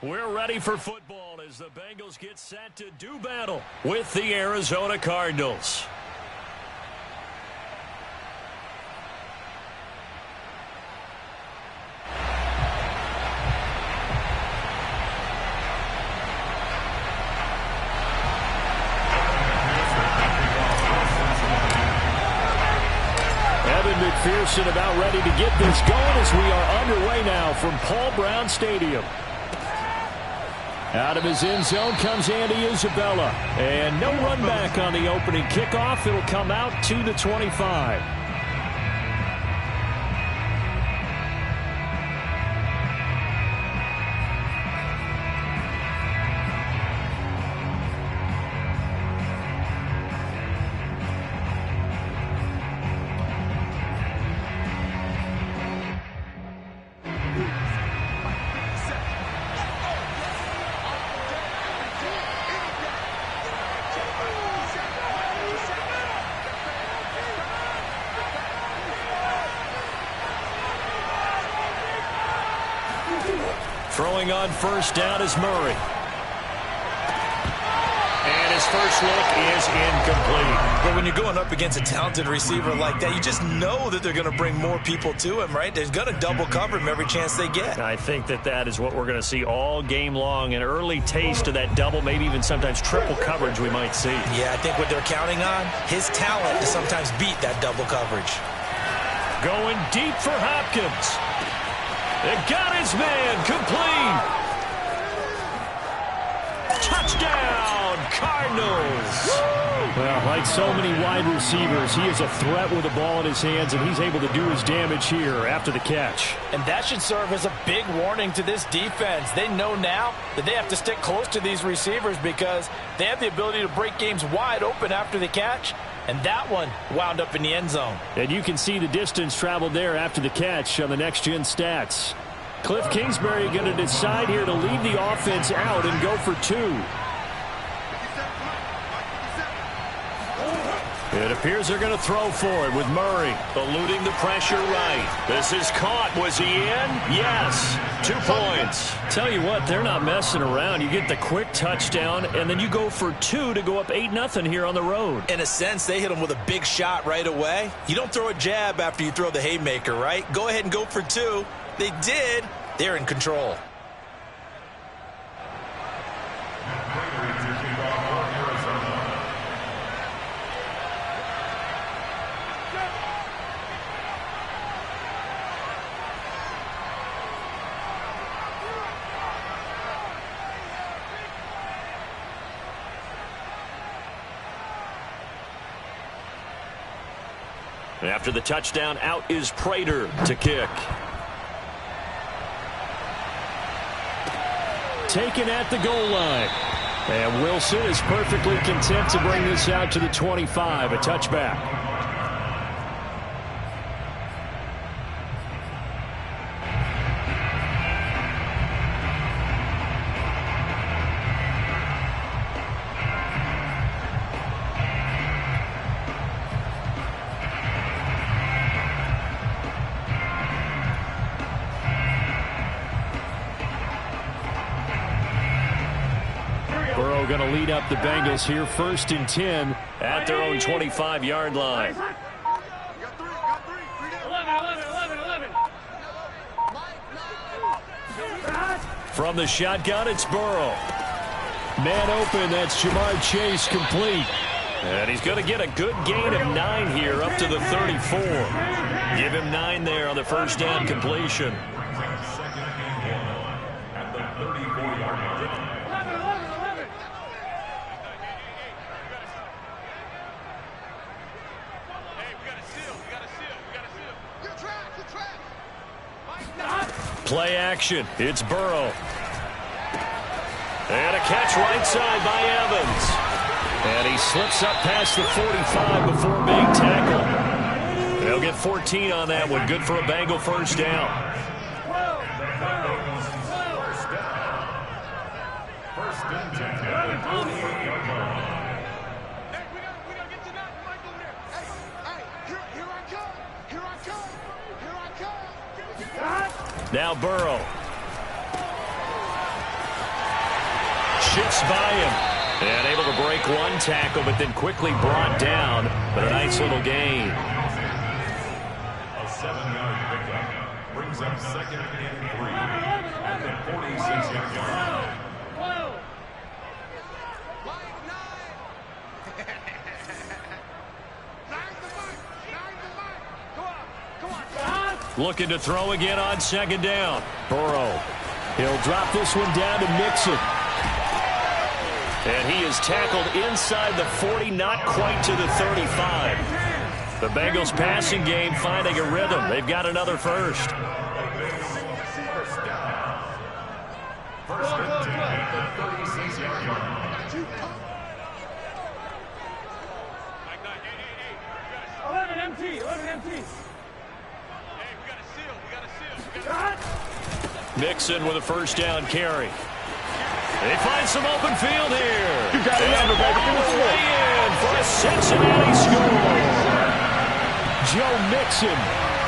We're ready for football as the Bengals get set to do battle with the Arizona Cardinals. Evan McPherson about ready to get this going as we are underway now from Paul Brown Stadium. Out of his end zone comes Andy Isabella. And no run back on the opening kickoff. It'll come out to the 25. Throwing on first down is Murray. And his first look is incomplete. But when you're going up against a talented receiver like that, you just know that they're going to bring more people to him, right? They're going to double cover him every chance they get. I think that is what we're going to see all game long. An early taste of that double, maybe even sometimes triple coverage we might see. Yeah, I think what they're counting on, his talent to sometimes beat that double coverage. Going deep for Hopkins. It got his man complete. Touchdown, Cardinals. Well, like so many wide receivers, he is a threat with the ball in his hands, and he's able to do his damage here after the catch. And that should serve as a big warning to this defense. They know now that they have to stick close to these receivers because they have the ability to break games wide open after the catch. And that one wound up in the end zone. And you can see the distance traveled there after the catch on the next-gen stats. Cliff Kingsbury going to decide here to leave the offense out and go for two. It appears they're going to throw for it with Murray eluding the pressure right. This is caught. Was he in? Yes. 2 points. Tell you what, they're not messing around. You get the quick touchdown, and then you go for two to go up 8-0 here on the road. In a sense, they hit him with a big shot right away. You don't throw a jab after you throw the haymaker, right? Go ahead and go for two. They did. They're in control. After the touchdown, out is Prater to kick. Taken at the goal line. And Wilson is perfectly content to bring this out to the 25, a touchback. Going to lead up the Bengals here, 1st and 10 at their own 25-yard line. From the shotgun, it's Burrow. Man open, that's Jamar Chase complete. And he's going to get a good gain of 9 here up to the 34. Give him 9 there on the first down completion. Play action. It's Burrow. And a catch right side by Evans. And he slips up past the 45 before being tackled. They'll get 14 on that one. Good for a Bengal first down. Now Burrow. shifts by him. And able to break one tackle, but then quickly brought down. But a nice little gain. A 7-yard pickup brings up second and 3 at the 46-yard line. Looking to throw again on second down. Burrow. He'll drop this one down to Mixon. And he is tackled inside the 40, not quite to the 35. The Bengals passing game finding a rhythm. They've got another first. First and 10 at the 36-yard line. 11 MT, 11 MT. Mixon with a first down carry. They find some open field here. You got it, number, baby. Give us way in for a Cincinnati score. Joe Mixon,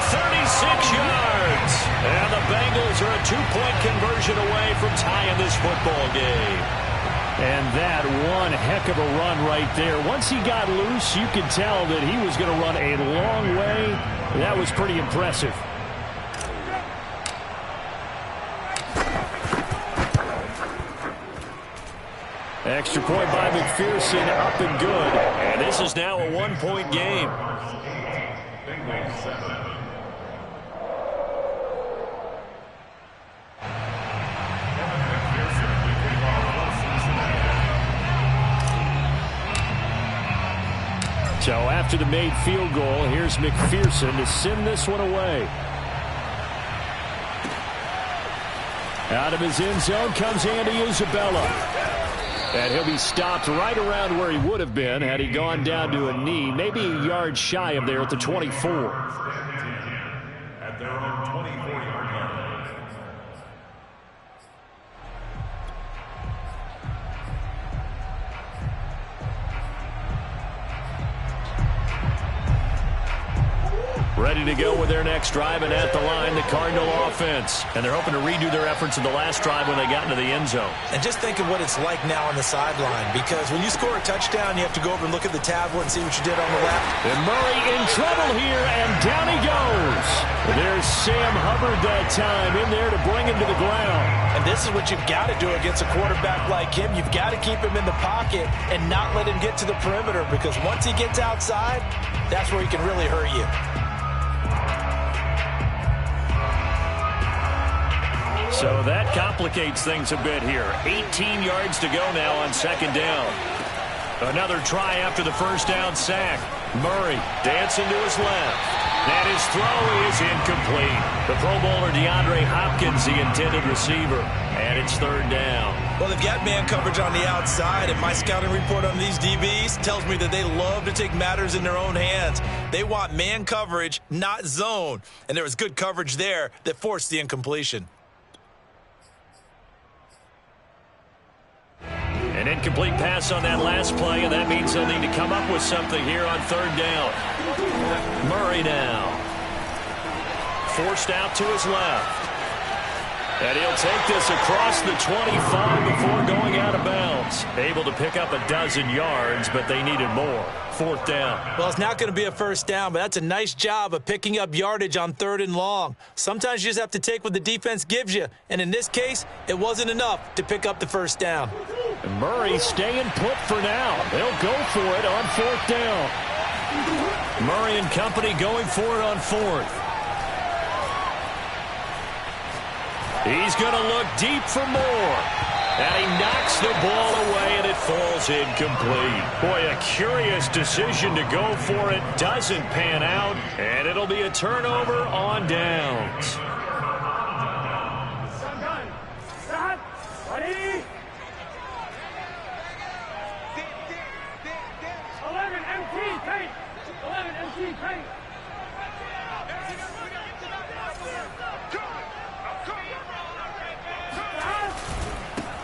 36 yards. And the Bengals are a 2-point conversion away from tying this football game. And that one heck of a run right there. Once he got loose, you could tell that he was going to run a long way. That was pretty impressive. Extra point by McPherson, up and good. And this is now a 1-point game. So after the made field goal, here's McPherson to send this one away. Out of his end zone comes Andy Isabella. And he'll be stopped right around where he would have been had he gone down to a knee, maybe a yard shy of there at the 24. At their own 24-yard line. Ready to go with their next drive, and at the line, the Cardinal offense. And they're hoping to redo their efforts in the last drive when they got into the end zone. And just think of what it's like now on the sideline, because when you score a touchdown, you have to go over and look at the tablet and see what you did on the left. And Murray in trouble here, and down he goes. There's Sam Hubbard that time in there to bring him to the ground. And this is what you've got to do against a quarterback like him. You've got to keep him in the pocket and not let him get to the perimeter, because once he gets outside, that's where he can really hurt you. So that complicates things a bit here. 18 yards to go now on second down. Another try after the first down sack. Murray dancing to his left. And his throw is incomplete. The Pro Bowler DeAndre Hopkins, the intended receiver. And it's third down. Well, they've got man coverage on the outside, and my scouting report on these DBs tells me that they love to take matters in their own hands. They want man coverage, not zone. And there was good coverage there that forced the incompletion. An incomplete pass on that last play, and that means they'll need to come up with something here on third down. Murray now. Forced out to his left. And he'll take this across the 25 before going out of bounds. Able to pick up a dozen yards, but they needed more. Fourth down. Well, it's not going to be a first down, but that's a nice job of picking up yardage on third and long. Sometimes you just have to take what the defense gives you, and in this case, it wasn't enough to pick up the first down. And Murray staying put for now. They'll go for it on fourth down. Murray and company going for it on fourth. He's going to look deep for more. And he knocks the ball away, and it falls incomplete. Boy, a curious decision to go for it. Doesn't pan out, and it'll be a turnover on downs. Ready? 11 MT paint. 11 MT paint.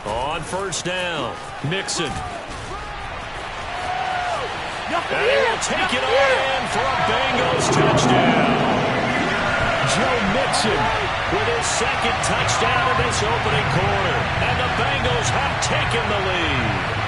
On first down, Mixon. And he'll take it all in for a Bengals touchdown. Joe Mixon with his second touchdown of this opening quarter. And the Bengals have taken the lead.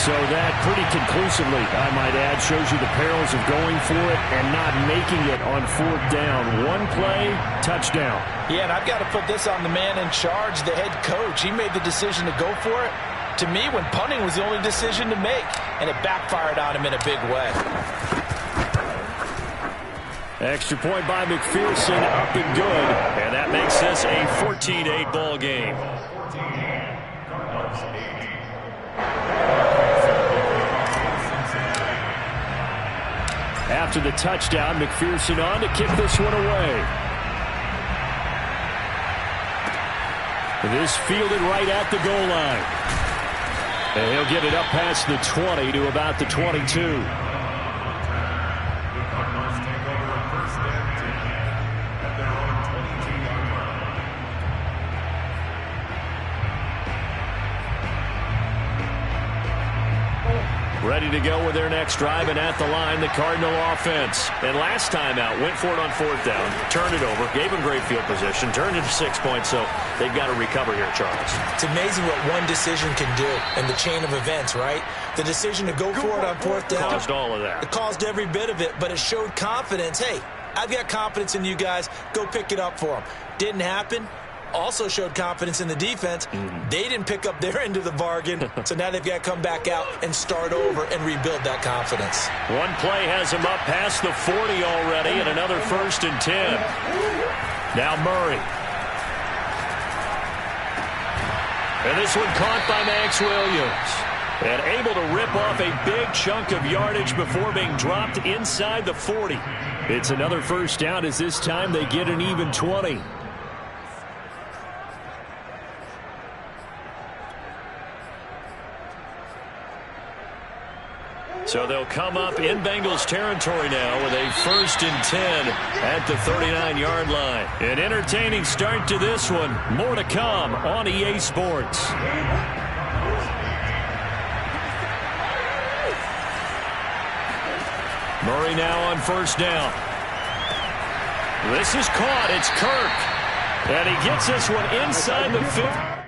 So that pretty conclusively, I might add, shows you the perils of going for it and not making it on fourth down. One play, touchdown. Yeah, and I've got to put this on the man in charge, the head coach. He made the decision to go for it. To me, when punting was the only decision to make, and it backfired on him in a big way. Extra point by McPherson, up and good. And that makes this a 14-8 ball game. After the touchdown, McPherson on to kick this one away. This fielded right at the goal line. And he'll get it up past the 20 to about the 22. Ready to go with their next drive, and at the line, the Cardinal offense. And last time out, went for it on fourth down, turned it over, gave them great field position, turned it to 6 points, so they've got to recover here, Charles. It's amazing what one decision can do in the chain of events, right? The decision to go for it on fourth down. Caused all of that. It caused every bit of it, but it showed confidence. Hey, I've got confidence in you guys. Go pick it up for them. Didn't happen. Also showed confidence in the defense. They didn't pick up their end of the bargain, so now they've got to come back out and start over and rebuild that confidence. One play has them up past the 40 already, and another 1st and 10. Now Murray. And this one caught by Max Williams. And able to rip off a big chunk of yardage before being dropped inside the 40. It's another first down as this time they get an even 20. So they'll come up in Bengals territory now with a 1st and 10 at the 39-yard line. An entertaining start to this one. More to come on EA Sports. Murray now on first down. This is caught. It's Kirk. And he gets this one inside the 50.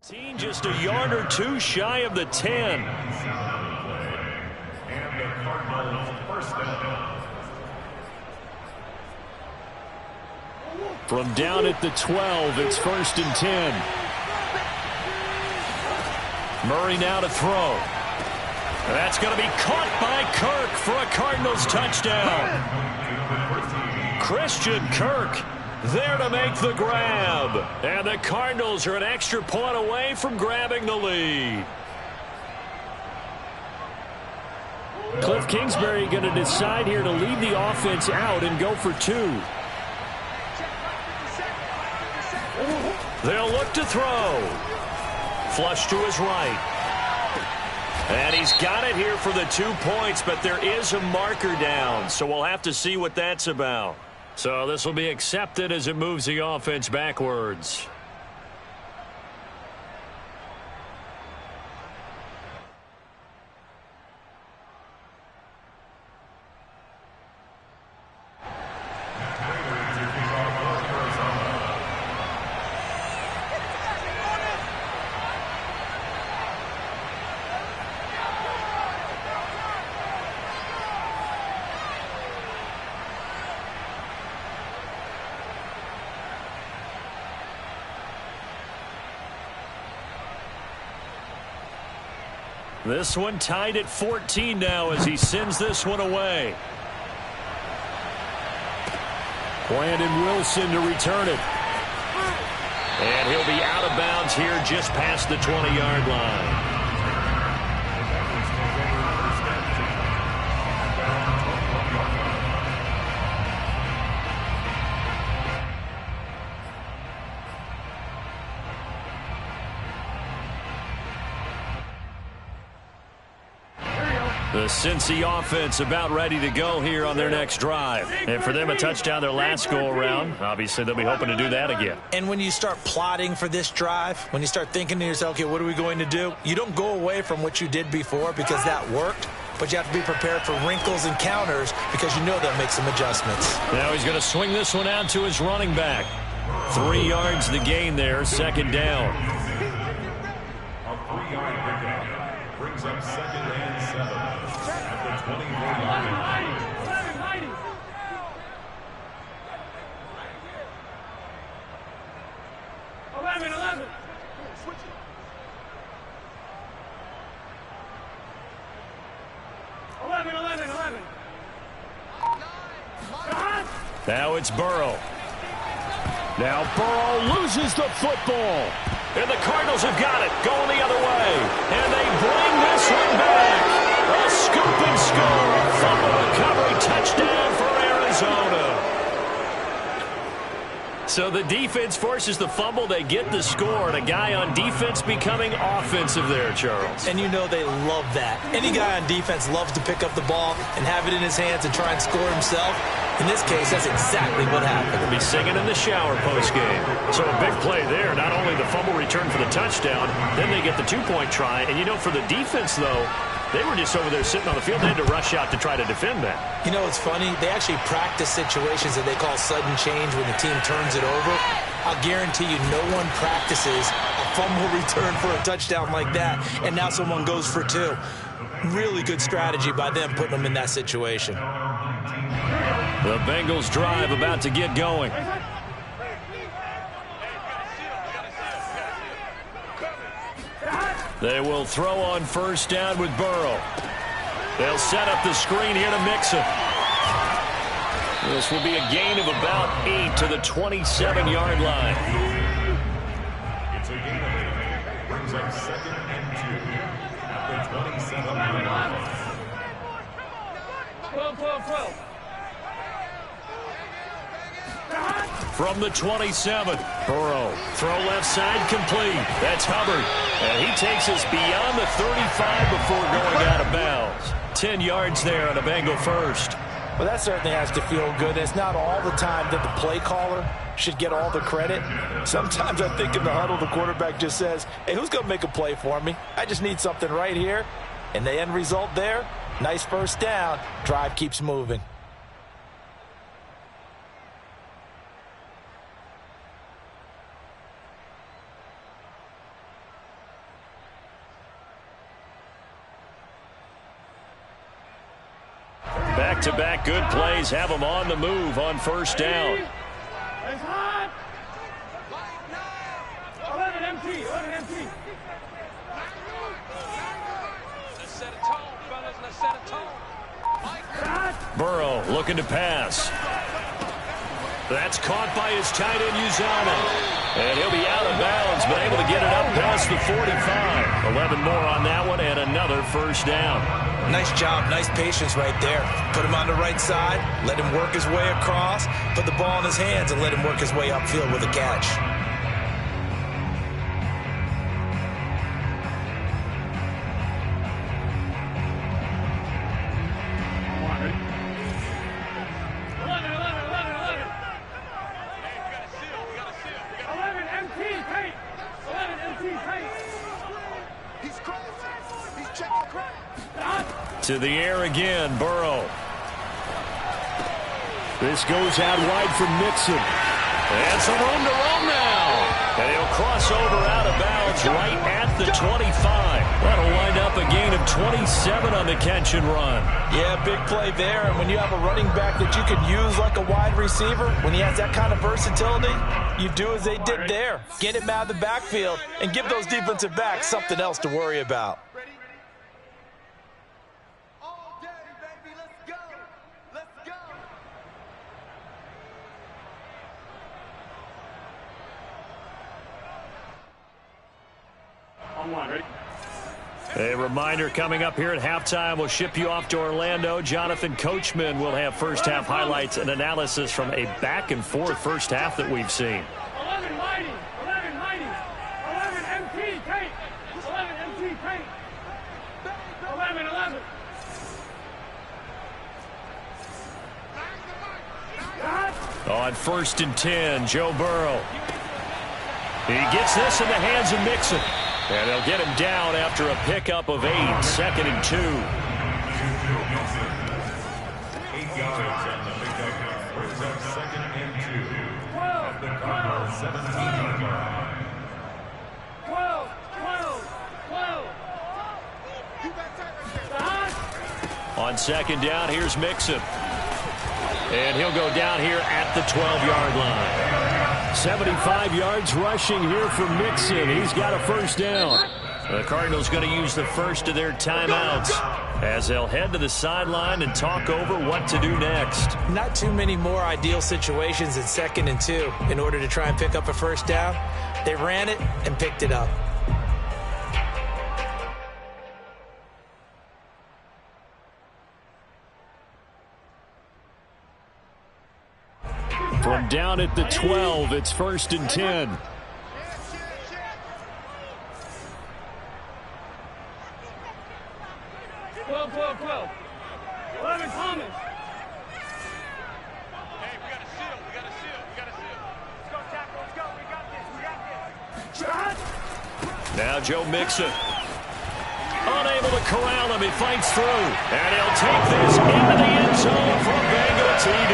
Team just a yard or two shy of the 10. And the Cardinals first down. From down at the 12, it's 1st and 10. Murray now to throw. That's going to be caught by Kirk for a Cardinals touchdown. Christian Kirk there to make the grab. And the Cardinals are an extra point away from grabbing the lead. Cliff Kingsbury going to decide here to leave the offense out and go for 2. They'll look to throw. Flush to his right. And he's got it here for the 2 points, but there is a marker down, so we'll have to see what that's about. So this will be accepted as it moves the offense backwards. This one tied at 14 now as he sends this one away. Brandon Wilson to return it. And he'll be out of bounds here just past the 20-yard line. The Cincy offense about ready to go here on their next drive. And for them, a touchdown their last go-around. Obviously, they'll be hoping to do that again. And when you start plotting for this drive, when you start thinking to yourself, okay, what are we going to do? You don't go away from what you did before because that worked. But you have to be prepared for wrinkles and counters because you know they'll make some adjustments. Now he's going to swing this one out to his running back. 3 yards the gain there, second down. A 3-yard pickup brings up second and 7 at the 24-yard line. 11. Now it's Burrow. Now Burrow loses the football. And the Cardinals have got it, going the other way. And they bring this one back. A scoop and score. Fumble recovery touchdown for Arizona. So the defense forces the fumble. They get the score. And a guy on defense becoming offensive there, Charles. And you know they love that. Any guy on defense loves to pick up the ball and have it in his hands and try and score himself. In this case, that's exactly what happened. He'll be singing in the shower postgame. So a big play there. Not only the fumble return for the touchdown, then they get the 2-point try. And, you know, for the defense, though, they were just over there sitting on the field. They had to rush out to try to defend that. You know, it's funny. They actually practice situations that they call sudden change when the team turns it over. I'll guarantee you no one practices a fumble return for a touchdown like that, and now someone goes for 2. Really good strategy by them putting them in that situation. The Bengals drive about to get going. They will throw on first down with Burrow. They'll set up the screen here to Mixon. This will be a gain of about 8 to the 27-yard line. It's a gain of 8. Brings up second and 2 at the 27-yard line. 12. From the 27, Burrow, throw left side complete. That's Hubbard. And he takes us beyond the 35 before going out of bounds. 10 yards there on a Bengal first. Well, that certainly has to feel good. It's not all the time that the play caller should get all the credit. Sometimes I think in the huddle, the quarterback just says, hey, who's going to make a play for me? I just need something right here. And the end result there, nice first down. Drive keeps moving. Back-to-back good plays have them on the move on first down. 11 empty. Let's set a tone, fellas. Let's set a tone. Burrow looking to pass. That's caught by his tight end, Uzana. And he'll be out of bounds, but able to get it up past the 45. 11 more on that one, and another first down. Nice job, nice patience right there. Put him on the right side, let him work his way across, put the ball in his hands, and let him work his way upfield with a catch. To the air again, Burrow. This goes out wide for Mixon. And some room to roam now. And he'll cross over out of bounds right at the 25. That'll wind up a gain of 27 on the catch and run. Yeah, big play there. And when you have a running back that you can use like a wide receiver, when he has that kind of versatility, you do as they did there. Get him out of the backfield and give those defensive backs something else to worry about. A reminder coming up here at halftime, we'll ship you off to Orlando. Jonathan Coachman will have first half highlights and analysis from a back and forth first half that we've seen. 11 mighty, 11 mighty, 11 MT paint, 11 MT paint, 11, 11. On 1st and 10, Joe Burrow. He gets this in the hands of Mixon. And they'll get him down after a pickup of 8, 2nd and 2. 8 yards on the pickup. Brings up 2nd and 2. At the Cardinal 17-yard line. 12, 12, 12. On 2nd down, here's Mixon. And he'll go down here at the 12-yard line. 75 yards rushing here for Mixon. He's got a first down. The Cardinals going to use the first of their timeouts as they'll head to the sideline and talk over what to do next. Not too many more ideal situations in 2nd and 2 in order to try and pick up a first down. They ran it and picked it up. From down at the 12, it's 1st and 10. Now Joe Mixon. Unable to corral him. He fights through. And he'll take this into the end zone for a Bengal TD.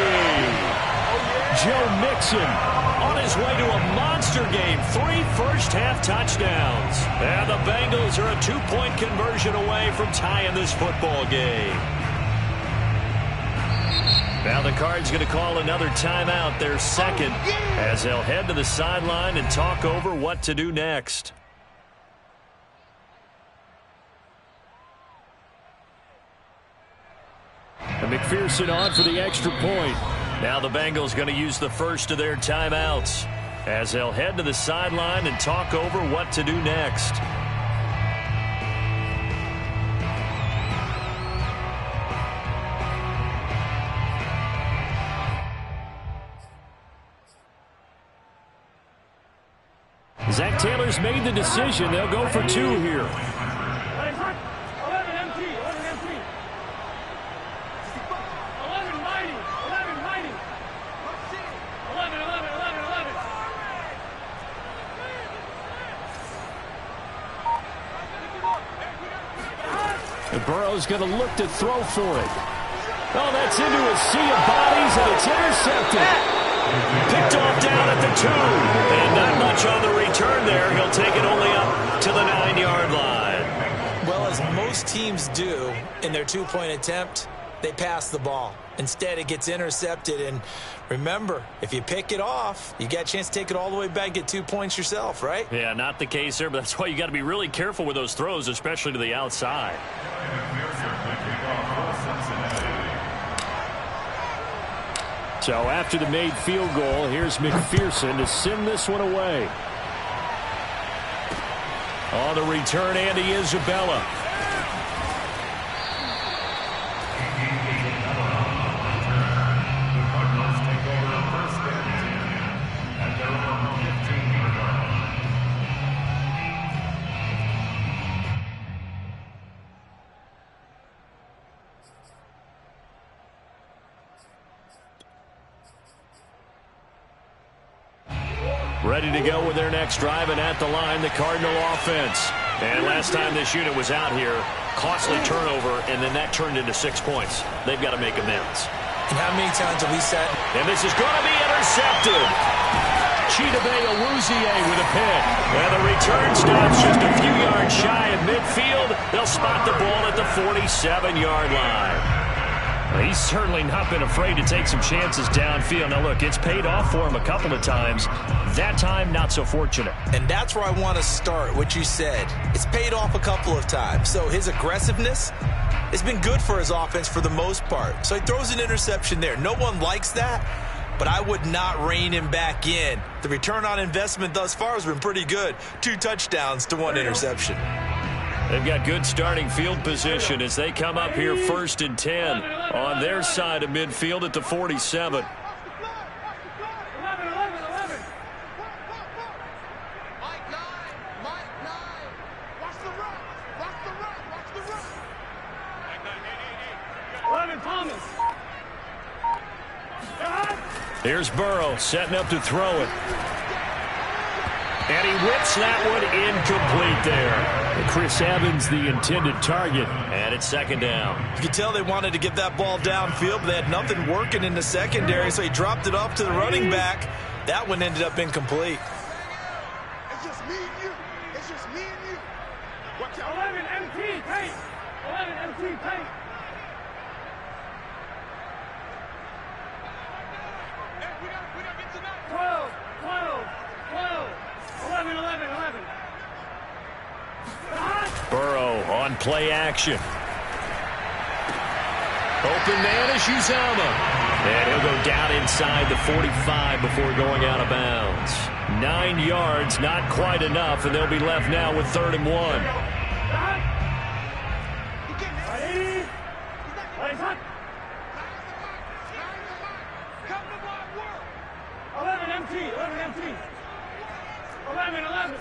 Joe Mixon on his way to a monster game. 3 first-half touchdowns. And the Bengals are a 2-point conversion away from tying this football game. Now the Cards going to call another timeout, their second, as they'll head to the sideline and talk over what to do next. And McPherson on for the extra point. Now the Bengals going to use the first of their timeouts as they'll head to the sideline and talk over what to do next. Zach Taylor's made the decision. They'll go for 2 here. And Burrow's going to look to throw for it. Oh, that's into a sea of bodies, and it's intercepted. Picked off down at the 2. And not much on the return there. He'll take it only up to the 9-yard line. Well, as most teams do in their 2-point attempt, they pass the ball. Instead, it gets intercepted. And remember, if you pick it off, you got a chance to take it all the way back, get 2 points yourself, right? Yeah, not the case there, but that's why you got to be really careful with those throws, especially to the outside. So after the made field goal, here's McPherson to send this one away. On the return, Andy Isabella. Ready to go with their next drive, and at the line, the Cardinal offense. And last time this unit was out here, costly turnover, and then that turned into 6 points. They've got to make amends. And how many times have we said? And this is going to be intercepted. Chidobe Awuzie with a pick. And the return stops just a few yards shy of midfield. They'll spot the ball at the 47-yard line. Well, he's certainly not been afraid to take some chances downfield. Now, look, it's paid off for him a couple of times. That time, not so fortunate. And that's where I want to start, what you said. It's paid off a couple of times. So his aggressiveness has been good for his offense for the most part. So he throws an interception there. No one likes that. but I would not rein him back in. The return on investment thus far has been pretty good. 2 touchdowns to 1 interception. They've got good starting field position as they come up here 1st and 10 on their side of midfield at the 47. Here's Burrow setting up to throw it. And he whips that one incomplete there. Chris Evans, the intended target. And it's 2nd down. You could tell they wanted to get that ball downfield, but they had nothing working in the secondary, so he dropped it off to the running back. That one ended up incomplete. It's just me and you. It's just me and you. Watch out. 11 MT paint. 11 MT paint. Hey, we gotta get to that. 12, 12, 12, 11, 11, 11. Burrow on play action. Open man is Uzama. And he'll go down inside the 45 before going out of bounds. 9 yards, not quite enough, and they'll be left now with 3rd and 1. Ready? Ready, son. 11 MT, 11 MT. 11, 11.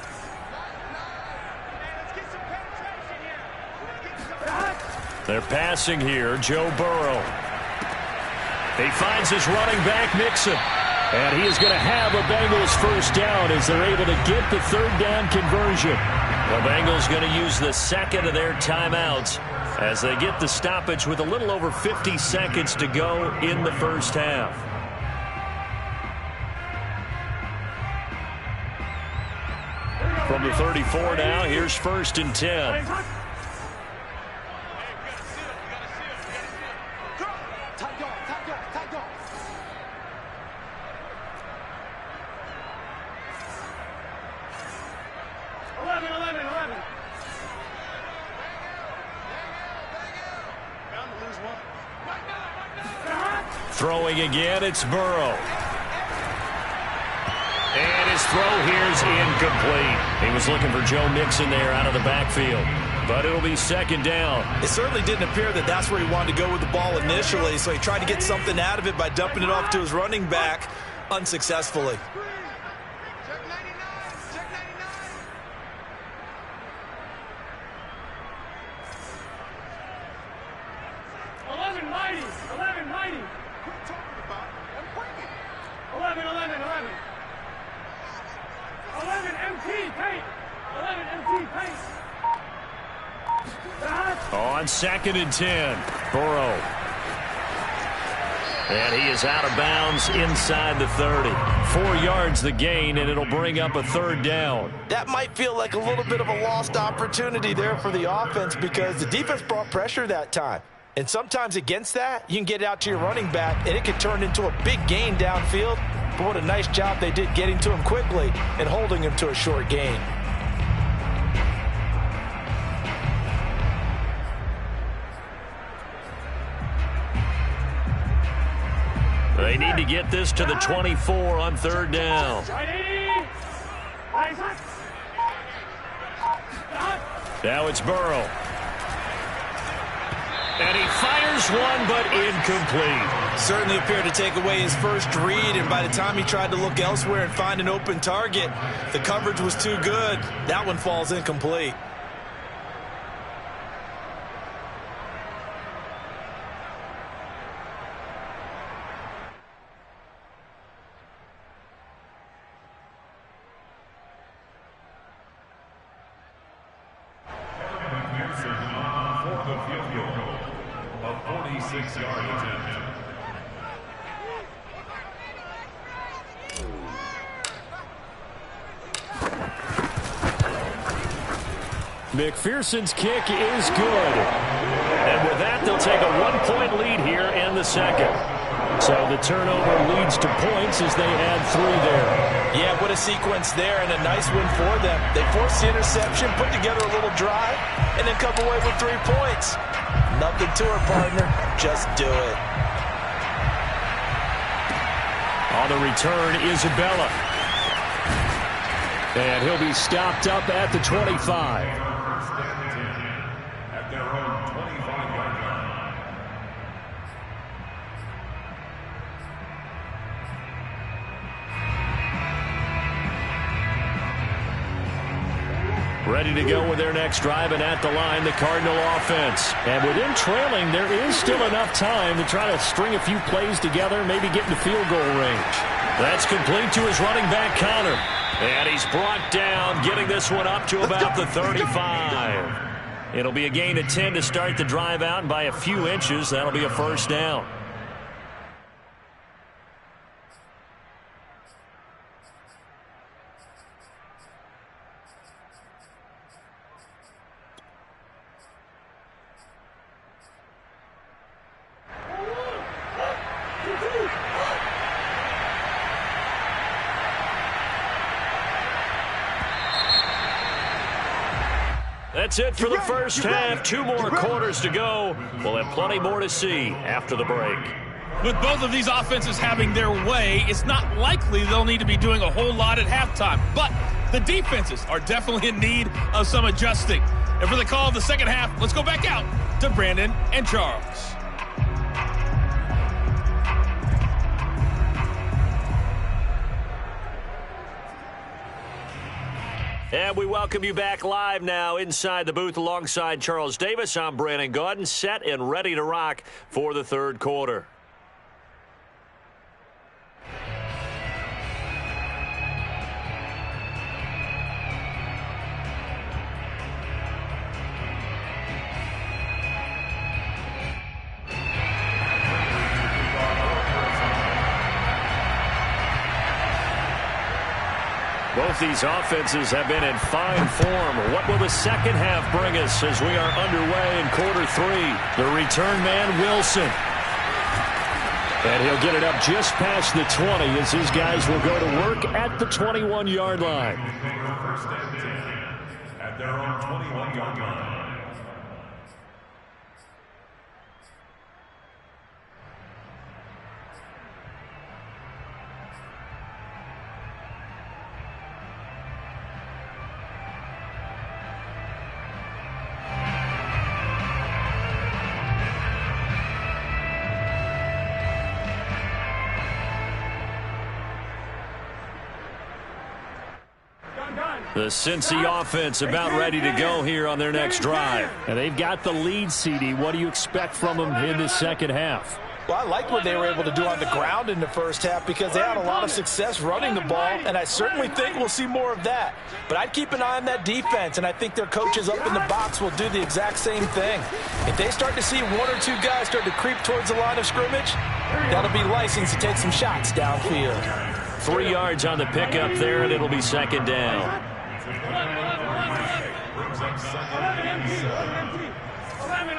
They're passing here. Joe Burrow. He finds his running back, Mixon. And he is going to have a Bengals 1st down as they're able to get the 3rd down conversion. The Bengals going to use the 2nd of their timeouts as they get the stoppage with a little over 50 seconds to go in the 1st half. From the 34 now, here's 1st and 10. Throwing again, it's Burrow. And his throw here's incomplete. He was looking for Joe Mixon there out of the backfield. But it'll be 2nd down. It certainly didn't appear that that's where he wanted to go with the ball initially, so he tried to get something out of it by dumping it off to his running back unsuccessfully. Check 99. Check 99. Mighty. 11 mighty. What are you talking about? I'm breaking. 11, 11, 11. 11 MT paint. 11 MT paint. On 2nd and 10, Burrow. And he is out of bounds inside the 30. 4 yards the gain, and it'll bring up a 3rd down. That might feel like a little bit of a lost opportunity there for the offense because the defense brought pressure that time. And sometimes against that, you can get it out to your running back, and it can turn into a big gain downfield. But what a nice job they did getting to him quickly and holding him to a short gain. They need to get this to the 24 on 3rd down. Now it's Burrow. And he fires one, but incomplete. Certainly appeared to take away his first read, and by the time he tried to look elsewhere and find an open target, the coverage was too good. That one falls incomplete. For the field goal, a 46-yard attempt. McPherson's kick is good. And with that, they'll take a 1-point lead here in the 2nd. So the turnover leads to points as they add 3 there. Yeah, what a sequence there, and a nice win for them. They forced the interception, put together a little drive, and then come away with 3 points. Nothing to it, partner. Just do it. On the return, Isabella. And he'll be stopped up at the 25. First and 10 at their own 25-yard line. Ready to go with their next drive, and at the line, the Cardinal offense. And within trailing, there is still enough time to try to string a few plays together, maybe get into field goal range. That's complete to his running back, Connor. And he's brought down, getting this one up to about the 35. It'll be a gain of 10 to start the drive out, and by a few inches, that'll be a first down. That's it for the first half. 2 more quarters to go. We'll have plenty more to see after the break. With both of these offenses having their way, it's not likely they'll need to be doing a whole lot at halftime. But the defenses are definitely in need of some adjusting. And for the call of the second half, let's go back out to Brandon and Charles. And we welcome you back live now inside the booth alongside Charles Davis. I'm Brandon Gaudin, set and ready to rock for the third quarter. Both these offenses have been in fine form. What will the second half bring us as we are underway in quarter 3? The return man, Wilson. And he'll get it up just past the 20 as his guys will go to work at the 21-yard line. First and 10 at their own 21-yard line. The Cincy offense about ready to go here on their next drive. And they've got the lead, CD. What do you expect from them in the second half? Well, I like what they were able to do on the ground in the first half because they had a lot of success running the ball, and I certainly think we'll see more of that. But I'd keep an eye on that defense, and I think their coaches up in the box will do the exact same thing. If they start to see 1 or 2 guys start to creep towards the line of scrimmage, that'll be license to take some shots downfield. 3 yards on the pickup there, and it'll be second down. Brings up second and 7. 11.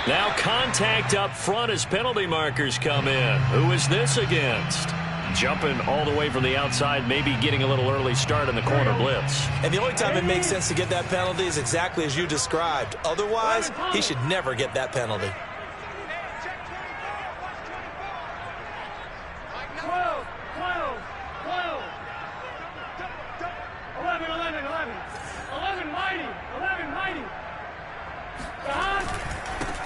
Now contact up front as penalty markers come in. Who is this against? Jumping all the way from the outside, maybe getting a little early start in the corner blitz. And the only time it makes sense to get that penalty is exactly as you described. Otherwise, he should never get that penalty. 11 mighty.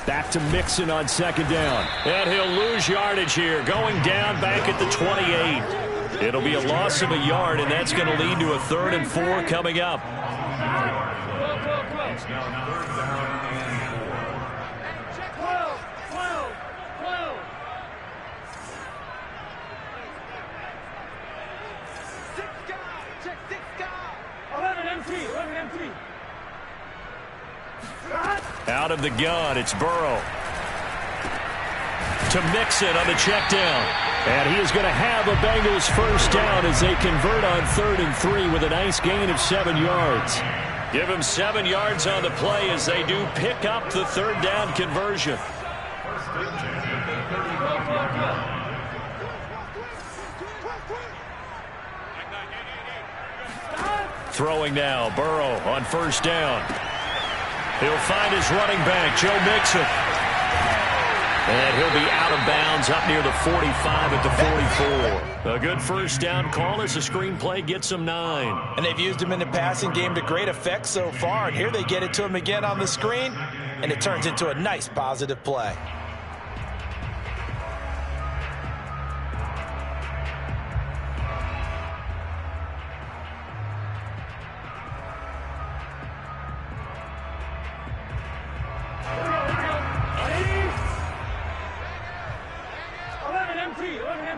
Back to Mixon on second down. And he'll lose yardage here, going down back at the 28. It'll be a loss of a yard, and that's going to lead to a 3rd and 4 coming up. It's now 3rd down and 4. 11 MT. Out of the gun, it's Burrow. To Mixon on the check down. And he is going to have a Bengals first down as they convert on 3rd and 3 with a nice gain of 7 yards. Give him 7 yards on the play as they do pick up the 3rd down conversion. Throwing now, Burrow on first down. He'll find his running back, Joe Mixon. And he'll be out of bounds up near the 45 at the 44. A good first down call as the screenplay gets him 9. And they've used him in the passing game to great effect so far. And here they get it to him again on the screen, and it turns into a nice positive play.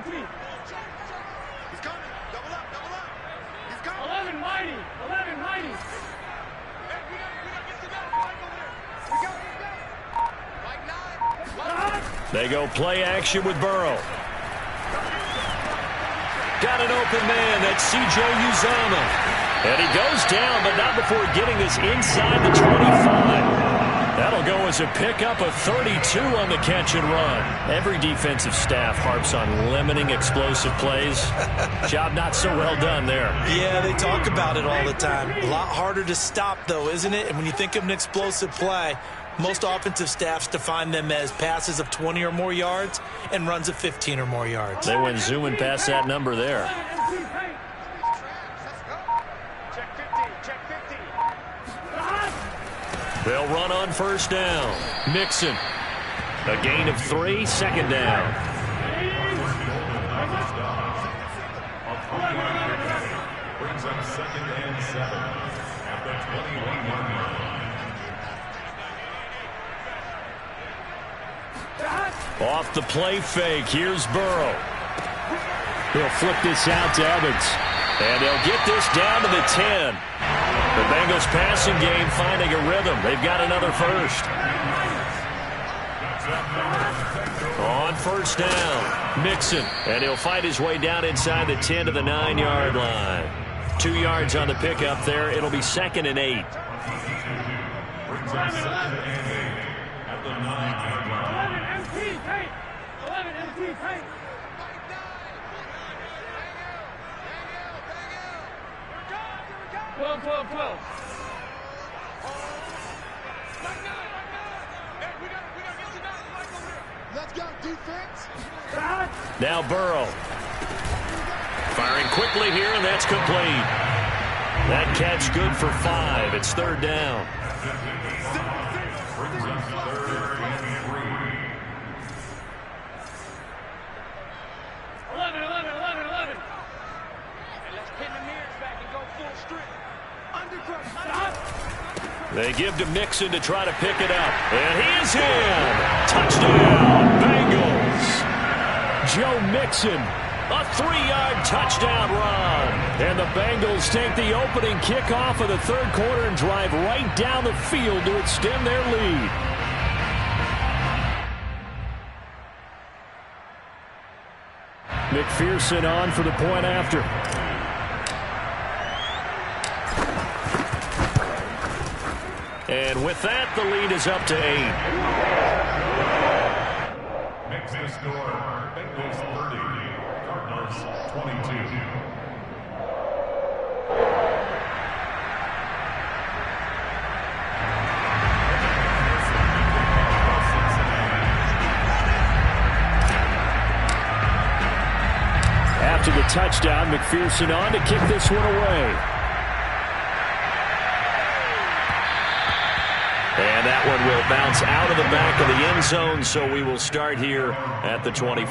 He's coming. Double up, double up. He's coming. 11 mighty. 11 mighty. Hey, we gotta get to that flag over there. We got it. Like 9. They go play action with Burrow. Got an open man. That's C.J. Uzomah. And he goes down, but not before getting this inside the 25. That'll go as a pickup of 32 on the catch and run. Every defensive staff harps on limiting explosive plays. Job not so well done there. Yeah, they talk about it all the time. A lot harder to stop, though, isn't it? And when you think of an explosive play, most offensive staffs define them as passes of 20 or more yards and runs of 15 or more yards. They went zooming past that number there. Check 50. Check 50. They'll run on first down. Mixon. A gain of 3, second down. Brings up 2nd and 7 at the 21-yard line. Off the play fake. Here's Burrow. He'll flip this out to Evans. And they'll get this down to the 10. The Bengals passing game finding a rhythm. They've got another first. On first down, Mixon. And he'll fight his way down inside the 10 to the 9-yard line. 2 yards on the pickup there. It'll be 2nd and 8. Brings up 2nd and 8 at the 9-yard line. 11 MT paint. 11 MT paint. 12, 12, 12. Hey, we gotta get to that flag over there. Let's go, defense. Now Burrow. Firing quickly here, and that's complete. That catch good for 5. It's 3rd down. Brings up 3rd and 3. 11, 11, 11, 11. And let's pin the mirrors back and go full strip. They give to Mixon to try to pick it up. And he is in. Touchdown, Bengals. Joe Mixon, a 3-yard touchdown run. And the Bengals take the opening kickoff of the 3rd quarter and drive right down the field to extend their lead. McPherson on for the point after. And with that, the lead is up to 8. Makes the score. Bengals 30, Cardinals 22. After the touchdown, McPherson on to kick this one away. And that one will bounce out of the back of the end zone, so we will start here at the 25.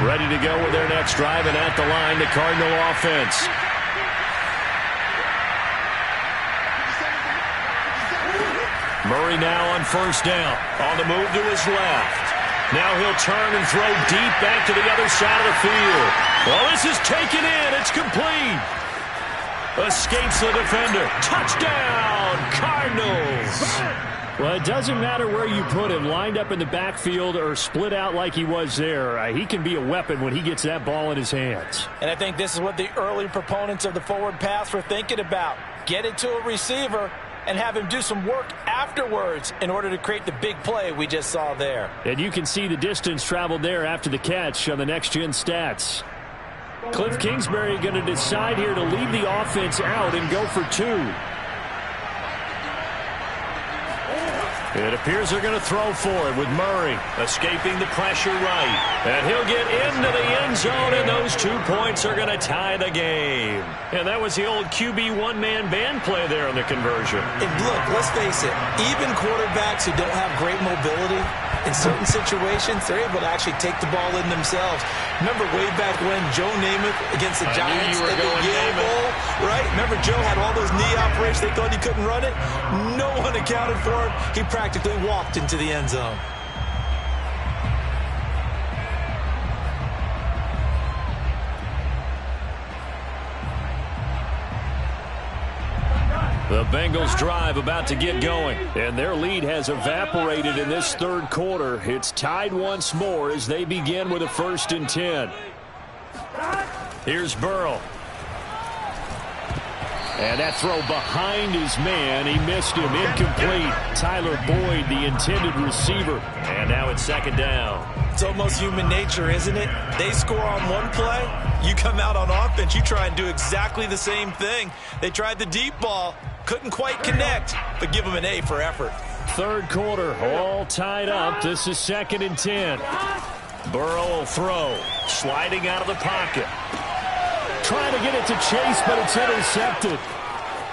Ready to go with their next drive, and at the line, the Cardinal offense. Murray now on first down. On the move to his left. Now he'll turn and throw deep back to the other side of the field. Well, this is taken in. It's complete. Escapes the defender. Touchdown, Cardinals. Well, it doesn't matter where you put him, lined up in the backfield or split out like he was there. He can be a weapon when he gets that ball in his hands. And I think this is what the early proponents of the forward pass were thinking about. Get it to a receiver, and have him do some work afterwards in order to create the big play we just saw there. And you can see the distance traveled there after the catch on the next-gen stats. Cliff Kingsbury going to decide here to leave the offense out and go for 2. It appears they're going to throw for it with Murray escaping the pressure right. And he'll get into the end zone, and those 2 points are going to tie the game. And that was the old QB one-man band play there on the conversion. And look, let's face it, even quarterbacks who don't have great mobility, in certain situations, they're able to actually take the ball in themselves. Remember way back when Joe Namath against the Giants at the Yale Bowl, right? Remember Joe had all those knee operations. They thought he couldn't run it. No one accounted for him. He practically walked into the end zone. The Bengals drive about to get going, and their lead has evaporated in this third quarter. It's tied once more as they begin with a 1st and 10. Here's Burrow. And that throw behind his man. He missed him. Incomplete. Tyler Boyd, the intended receiver. And now it's 2nd down. It's almost human nature, isn't it? They score on one play. You come out on offense, you try and do exactly the same thing. They tried the deep ball. Couldn't quite connect, but give them an A for effort. Third quarter, all tied up. This is 2nd and 10. Burrow will throw. Sliding out of the pocket. Trying to get it to Chase, but it's intercepted.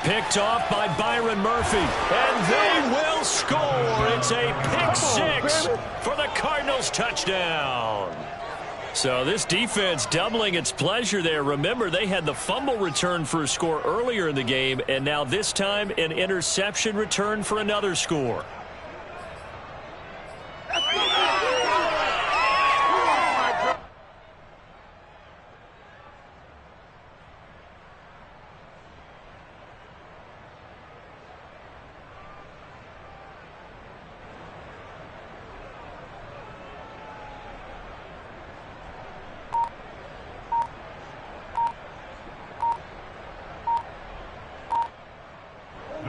Picked off by Byron Murphy. And they will score. It's a pick 6 for the Cardinals touchdown. So this defense doubling its pleasure there. Remember, they had the fumble return for a score earlier in the game, and now this time an interception return for another score.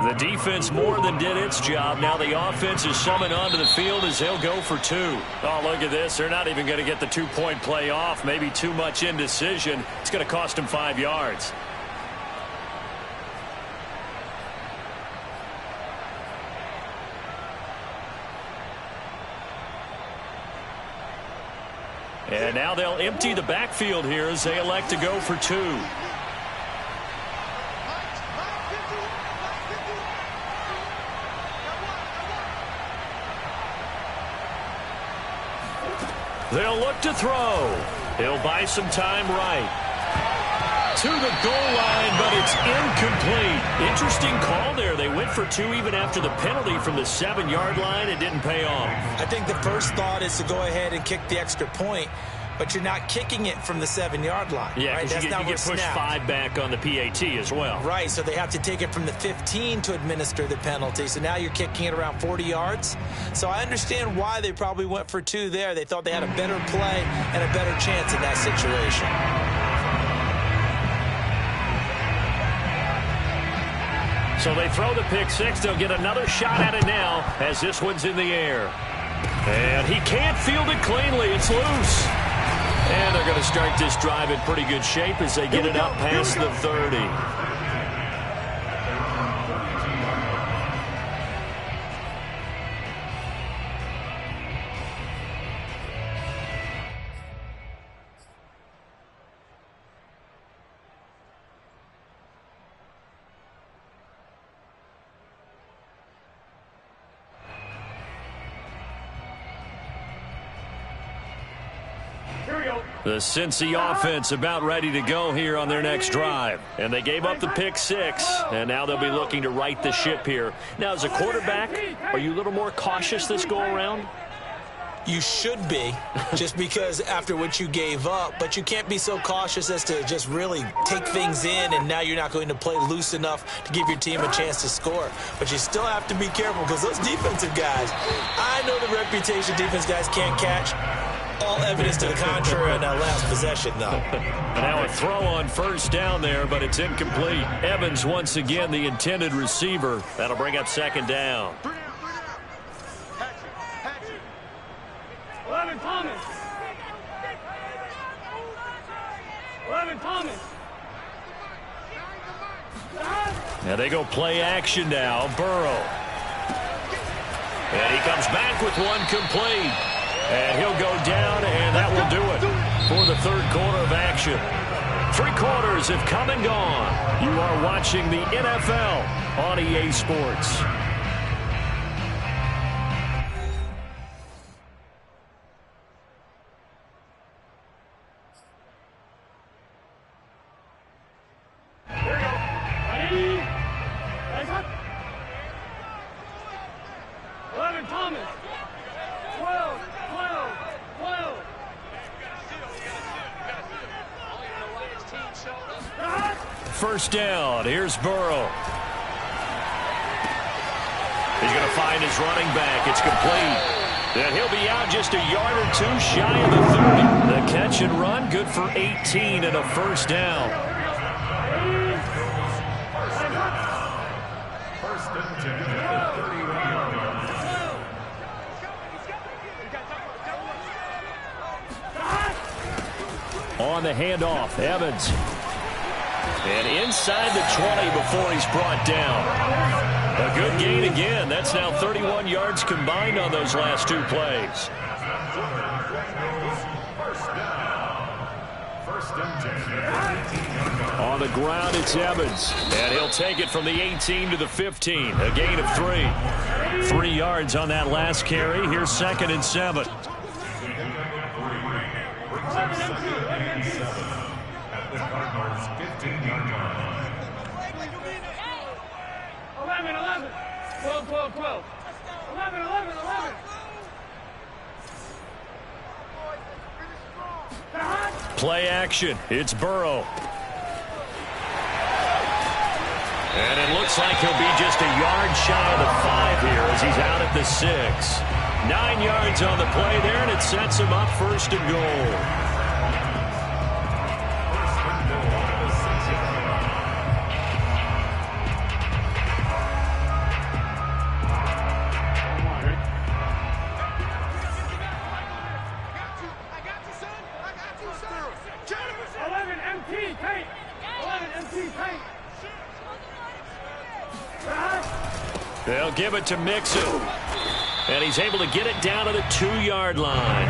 The defense more than did its job. Now the offense is summoned onto the field as they'll go for 2. Oh, look at this. They're not even going to get the 2-point play off. Maybe too much indecision. It's going to cost them 5 yards. And now they'll empty the backfield here as they elect to go for 2. They'll look to throw. He'll buy some time right. To the goal line, but it's incomplete. Interesting call there. They went for 2 even after the penalty from the 7-yard line. It didn't pay off. I think the first thought is to go ahead and kick the extra point, but you're not kicking it from the 7-yard line. Yeah, right? because you get pushed 5 back on the PAT as well. Right, so they have to take it from the 15 to administer the penalty. So now you're kicking it around 40 yards. So I understand why they probably went for 2 there. They thought they had a better play and a better chance in that situation. So they throw the pick 6. They'll get another shot at it now as this one's in the air. And he can't field it cleanly. It's loose. And they're going to start this drive in pretty good shape as they get it up past the 30. The Cincy offense about ready to go here on their next drive. And they gave up the pick 6, and now they'll be looking to right the ship here. Now, as a quarterback, are you a little more cautious this go-around? You should be, just because after what you gave up, but you can't be so cautious as to just really take things in, and now you're not going to play loose enough to give your team a chance to score. But you still have to be careful because those defensive guys, I know the reputation defense guys can't catch. All evidence to the contrary on that last possession, though. Now a throw on first down there, but it's incomplete. Evans once again the intended receiver. That'll bring up second down. 11 Thomas. 11 Thomas. Now they go play action now. Burrow. And he comes back with one complete. And he'll go down, and that will do it for the third quarter of action. 3 quarters have come and gone. You are watching the NFL on EA Sports. First down. Here's Burrow. He's going to find his running back. It's complete. And he'll be out just a yard or two shy of the 30. The catch and run, good for 18 and a first down. First and 10 at the 31-yard line. On the handoff, Evans. And inside the 20 before he's brought down. A good gain again. That's now 31 yards combined on those last 2 plays. First and 10 at the 18-yard line. On the ground, it's Evans. And he'll take it from the 18 to the 15. A gain of 3. 3 yards on that last carry. Here's second and 7. Brings up second and 7 at the Cardinals' 15-yard line. 11, 11. 12, 12, 12. 11, 11, 11. Play action. It's Burrow. And it looks like he'll be just a yard shy of the 5 here as he's out at the 6. 9 yards on the play there, and it sets him up first and goal. They'll give it to Mixon. And he's able to get it down to the 2-yard line.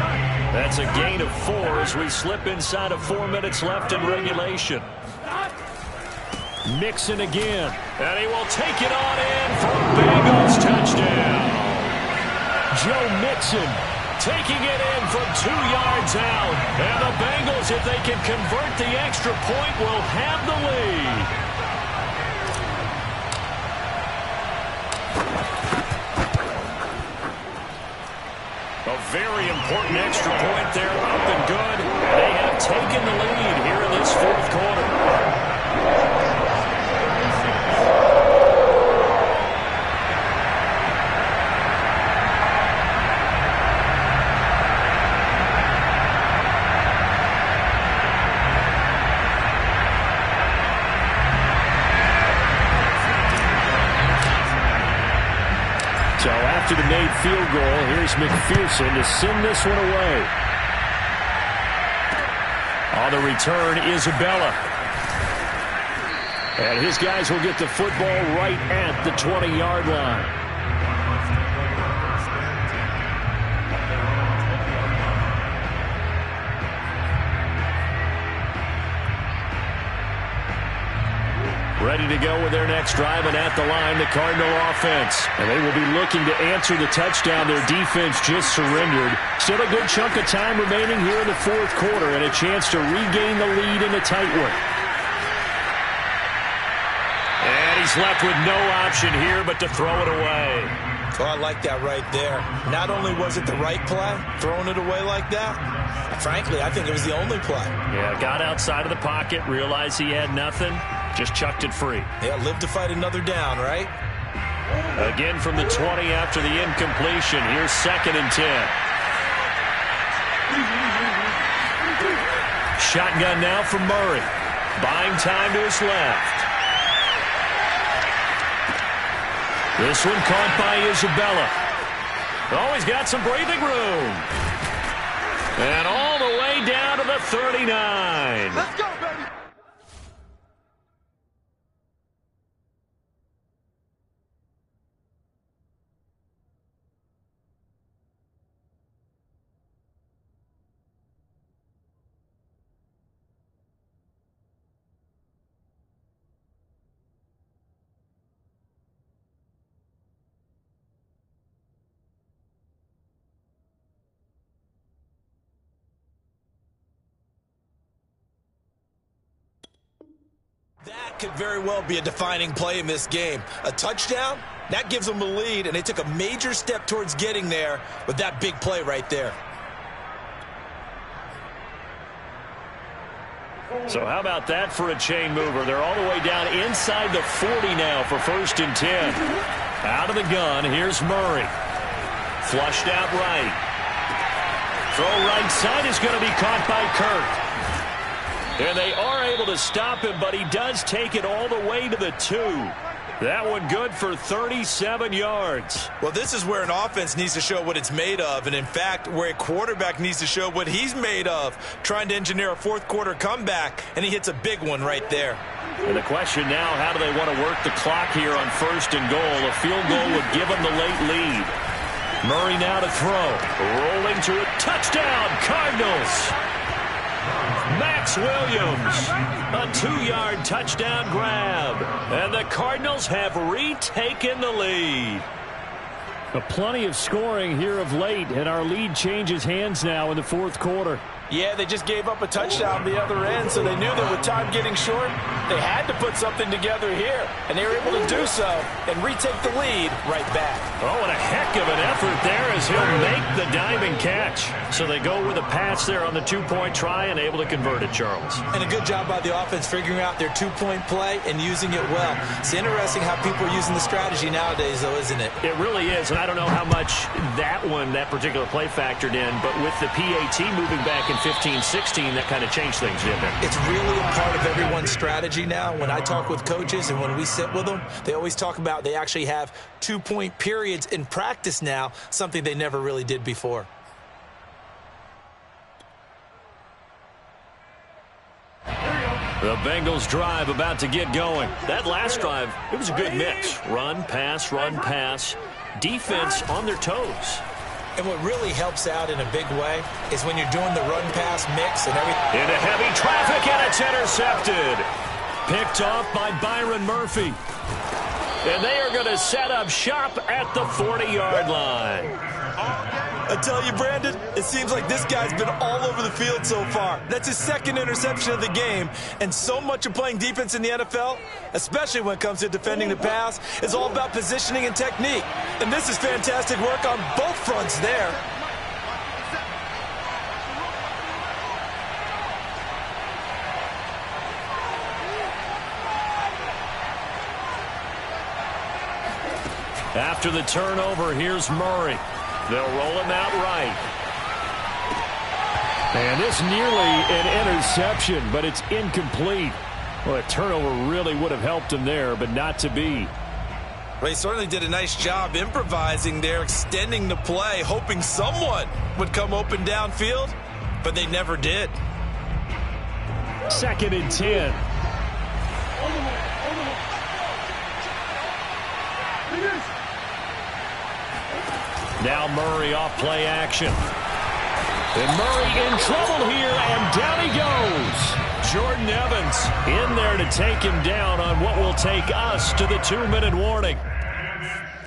That's a gain of 4 as we slip inside of 4 minutes left in regulation. Mixon again. And he will take it on in for a Bengals touchdown. Joe Mixon taking it in from 2 yards out. And the Bengals, if they can convert the extra point, will have the lead. A very important extra point there, up and good. They have taken the lead here in this 4th quarter. So after the made field goal, here's McPherson to send this one away. On the return, Isabella. And his guys will get the football right at the 20-yard line. Ready to go with their next drive, and at the line, the Cardinal offense. And they will be looking to answer the touchdown their defense just surrendered. Still a good chunk of time remaining here in the 4th quarter, and a chance to regain the lead in a tight one. And he's left with no option here but to throw it away. Oh, I like that right there. Not only was it the right play, throwing it away like that, frankly, I think it was the only play. Yeah, got outside of the pocket, realized he had nothing. Just chucked it free. Yeah, live to fight another down, right? Again from the 20 after the incompletion. Here's second and 10. Shotgun now for Murray. Buying time to his left. This one caught by Isabella. Oh, he's got some breathing room. And all the way down to the 39. Let's go, baby. That could very well be a defining play in this game. A touchdown, that gives them a lead, and they took a major step towards getting there with that big play right there. So how about that for a chain mover? They're all the way down inside the 40 now for 1st and 10. Out of the gun, here's Murray. Flushed out right. Throw right side is going to be caught by Kirk. And they are able to stop him, but he does take it all the way to the 2. That one good for 37 yards. Well, this is where an offense needs to show what it's made of, and in fact, where a quarterback needs to show what he's made of, trying to engineer a fourth-quarter comeback, and he hits a big one right there. And the question now, how do they want to work the clock here on 1st and goal? A field goal would give them the late lead. Murray now to throw. Rolling to a touchdown, Cardinals. Max Williams, a 2-yard touchdown grab. And the Cardinals have retaken the lead. Plenty of scoring here of late, and our lead changes hands now in the 4th quarter. Yeah, they just gave up a touchdown the other end, so they knew that with time getting short, they had to put something together here, and they were able to do so and retake the lead right back. Oh, and a heck of an effort there as he'll make the diving catch. So they go with a pass there on the 2-point try and able to convert it, Charles. And a good job by the offense figuring out their 2-point play and using it well. It's interesting how people are using the strategy nowadays, though, isn't it? It really is, and I don't know how much that particular play factored in, but with the PAT moving back in 15-16, that kind of changed things, didn't it? It's really a part of everyone's strategy now. When I talk with coaches and when we sit with them, they always talk about they actually have 2-point periods in practice now, something they never really did before. The Bengals drive about to get going. That last drive, it was a good mix. Run, pass, defense on their toes. And what really helps out in a big way is when you're doing the run-pass mix and everything. Into heavy traffic, and it's intercepted. Picked off by Byron Murphy. And they are going to set up shop at the 40-yard line. I tell you, Brandon, it seems like this guy's been all over the field so far. That's his 2nd interception of the game. And so much of playing defense in the NFL, especially when it comes to defending the pass, is all about positioning and technique. And this is fantastic work on both fronts there. After the turnover, here's Murray. They'll roll him out right. And this nearly an interception, but it's incomplete. Well, a turnover really would have helped him there, but not to be. Well, he certainly did a nice job improvising there, extending the play, hoping someone would come open downfield, but they never did. 2nd and 10. Now Murray off play action. And Murray in trouble here, and down he goes. Jordan Evans in there to take him down on what will take us to the 2-minute warning.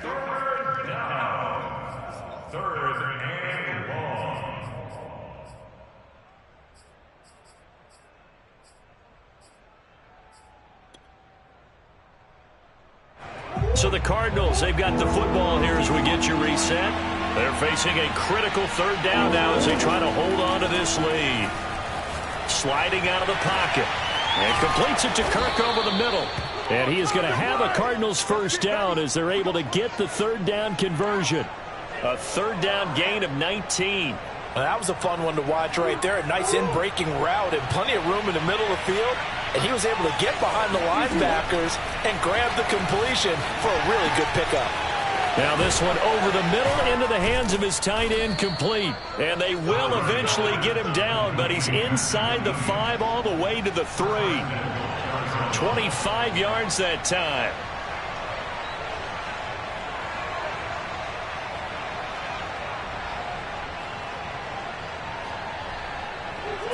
Third down. 3rd and long. So the Cardinals, they've got the football here as we get you reset. They're facing a critical 3rd down now as they try to hold on to this lead. Sliding out of the pocket. And completes it to Kirk over the middle. And he is going to have a Cardinals 1st down as they're able to get the 3rd down conversion. A 3rd down gain of 19. Well, that was a fun one to watch right there. A nice in-breaking route and plenty of room in the middle of the field. And he was able to get behind the linebackers and grab the completion for a really good pickup. Now this one over the middle into the hands of his tight end, complete. And they will eventually get him down, but he's inside the 5 all the way to the 3. 25 yards that time.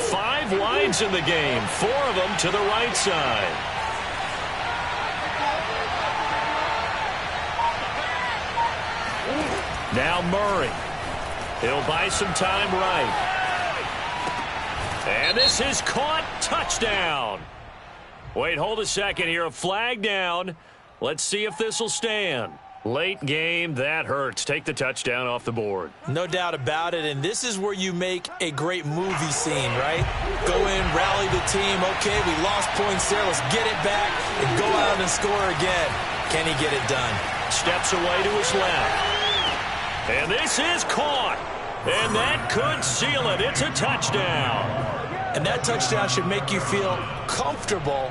Five wides in the game, 4 of them to the right side. Now Murray. He'll buy some time right. And this is caught. Touchdown. Wait, hold a second here. A flag down. Let's see if this will stand. Late game, that hurts. Take the touchdown off the board. No doubt about it, and this is where you make a great movie scene, right? Go in, rally the team. Okay, we lost points there. Let's get it back and go out and score again. Can he get it done? Steps away to his left. And this is caught. And that could seal it. It's a touchdown. And that touchdown should make you feel comfortable.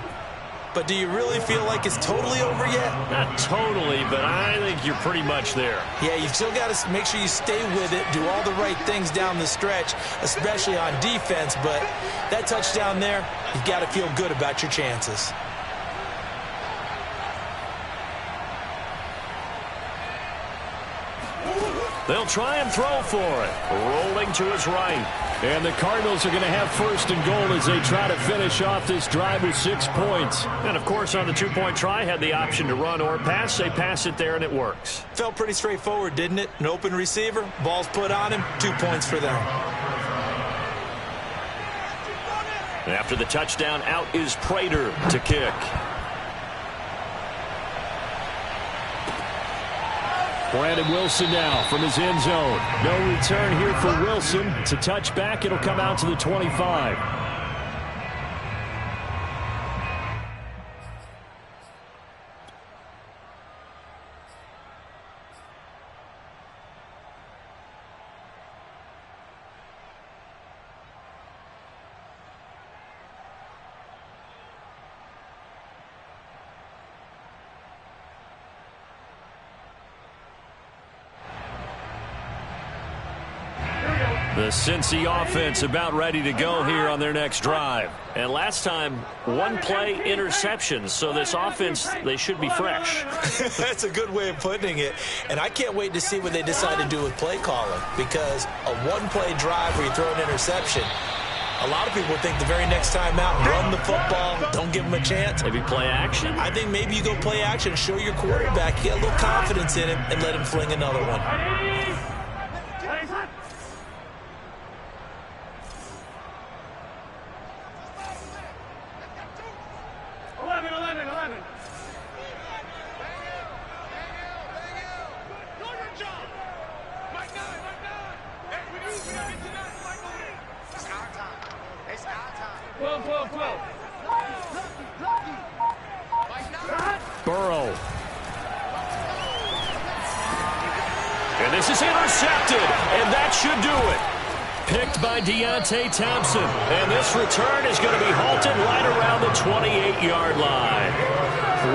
But do you really feel like it's totally over yet? Not totally, but I think you're pretty much there. Yeah, you've still got to make sure you stay with it, do all the right things down the stretch, especially on defense. But that touchdown there, you've got to feel good about your chances. They'll try and throw for it. Rolling to his right. And the Cardinals are going to have first and goal as they try to finish off this drive with 6 points. And, of course, on the 2-point try, had the option to run or pass. They pass it there, and it works. Felt pretty straightforward, didn't it? An open receiver, ball's put on him, 2 points for them. And after the touchdown, out is Prater to kick. Brandon Wilson now from his end zone. No return here for Wilson. It's a touchback. It'll come out to the 25. The Cincy offense about ready to go here on their next drive. And last time, 1-play interception. So this offense, they should be fresh. That's a good way of putting it. And I can't wait to see what they decide to do with play calling. Because a 1-play drive where you throw an interception, a lot of people think the very next time out, run the football, don't give them a chance. Maybe play action? I think maybe you go play action, show your quarterback, get a little confidence in him, and let him fling another one. 11. Burrow. And this is intercepted, and that should do it. Picked by Deontay Thompson. And this return is going to be halted right around the 28-yard line.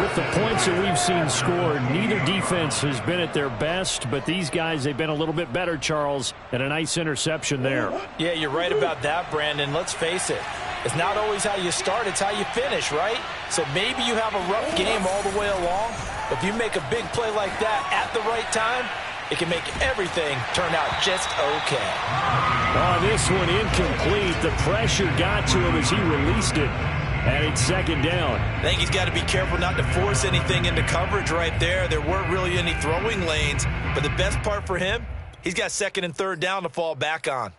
With the points that we've seen scored, neither defense has been at their best, but these guys, they've been a little bit better, Charles, and a nice interception there. Yeah, you're right about that, Brandon. Let's face it. It's not always how you start, it's how you finish, right? So maybe you have a rough game all the way along, but if you make a big play like that at the right time, it can make everything turn out just okay. Oh, this one incomplete. The pressure got to him as he released it. And it's second down. I think he's got to be careful not to force anything into coverage right there. There weren't really any throwing lanes. But the best part for him, he's got second and third down to fall back on.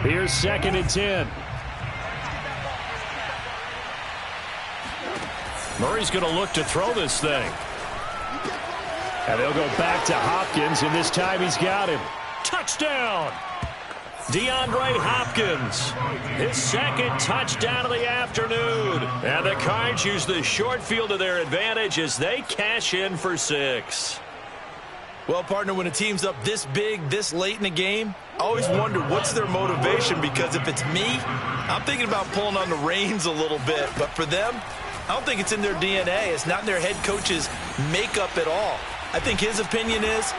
Here's second and 10. Murray's going to look to throw this thing. And they'll go back to Hopkins, and this time he's got him. Touchdown! DeAndre Hopkins, his second touchdown of the afternoon. And the Cards use the short field to their advantage as they cash in for 6. Well, partner, when a team's up this big, this late in the game, I always wonder what's their motivation, because if it's me, I'm thinking about pulling on the reins a little bit. But for them, I don't think it's in their DNA. It's not in their head coach's makeup at all. I think his opinion is,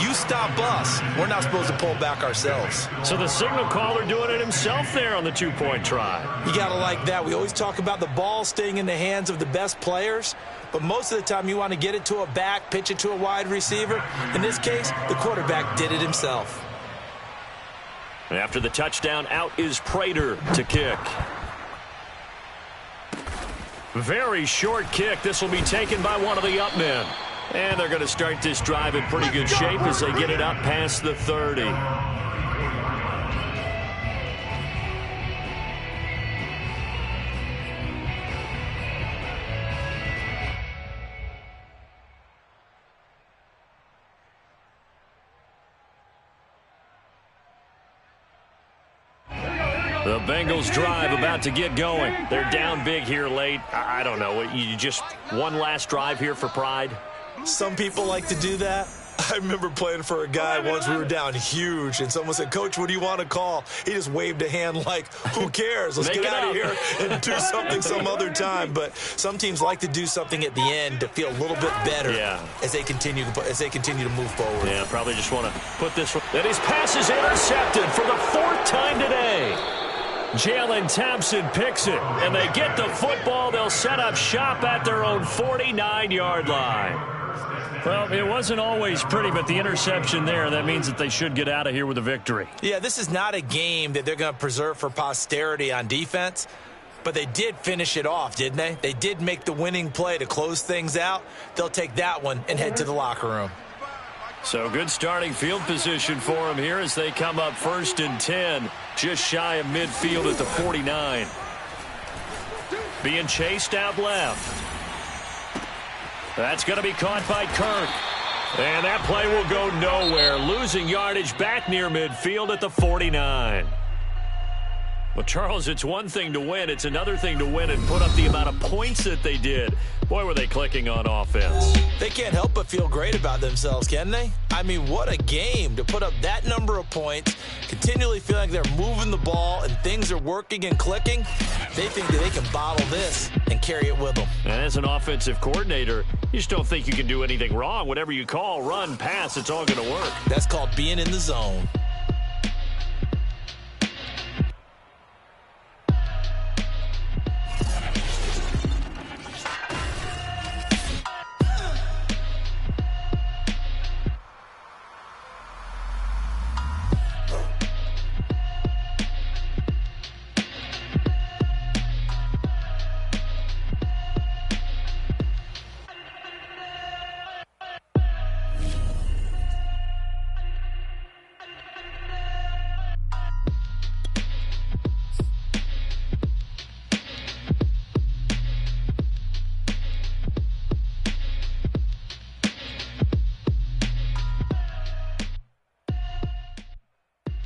you stop us. We're not supposed to pull back ourselves. So the signal caller doing it himself there on the two-point try. You got to like that. We always talk about the ball staying in the hands of the best players, but most of the time you want to get it to a back, pitch it to a wide receiver. In this case, the quarterback did it himself. After the touchdown, out is Prater to kick. Very short kick. This will be taken by one of the up men. And they're going to start this drive in pretty good shape as they get it up past the 30. The Bengals drive about to get going. They're down big here late. I don't know. You just one last drive here for pride? Some people like to do that. I remember playing for a guy once. We were down huge, and someone said, "Coach, what do you want to call?" He just waved a hand like, who cares? Let's get out of here and do something some other time. But some teams like to do something at the end to feel a little bit better as they continue to move forward. Yeah, probably just want to put this one. And his pass is intercepted for the 4th time today. Jalen Thompson picks it, and they get the football. They'll set up shop at their own 49-yard line. Well, it wasn't always pretty, but the interception there, that means that they should get out of here with a victory. Yeah, this is not a game that they're going to preserve for posterity on defense, but they did finish it off, didn't they? They did make the winning play to close things out. They'll take that one and head to the locker room. So good starting field position for them here as they come up 1st and 10, just shy of midfield at the 49. Being chased out left. That's going to be caught by Kirk. And that play will go nowhere, losing yardage back near midfield at the 49. Well, Charles, it's one thing to win. It's another thing to win and put up the amount of points that they did. Boy, were they clicking on offense. They can't help but feel great about themselves, can they? I mean, what a game to put up that number of points, continually feeling like they're moving the ball and things are working and clicking. They think that they can bottle this and carry it with them. And as an offensive coordinator, you just don't think you can do anything wrong. Whatever you call, run, pass, it's all going to work. That's called being in the zone.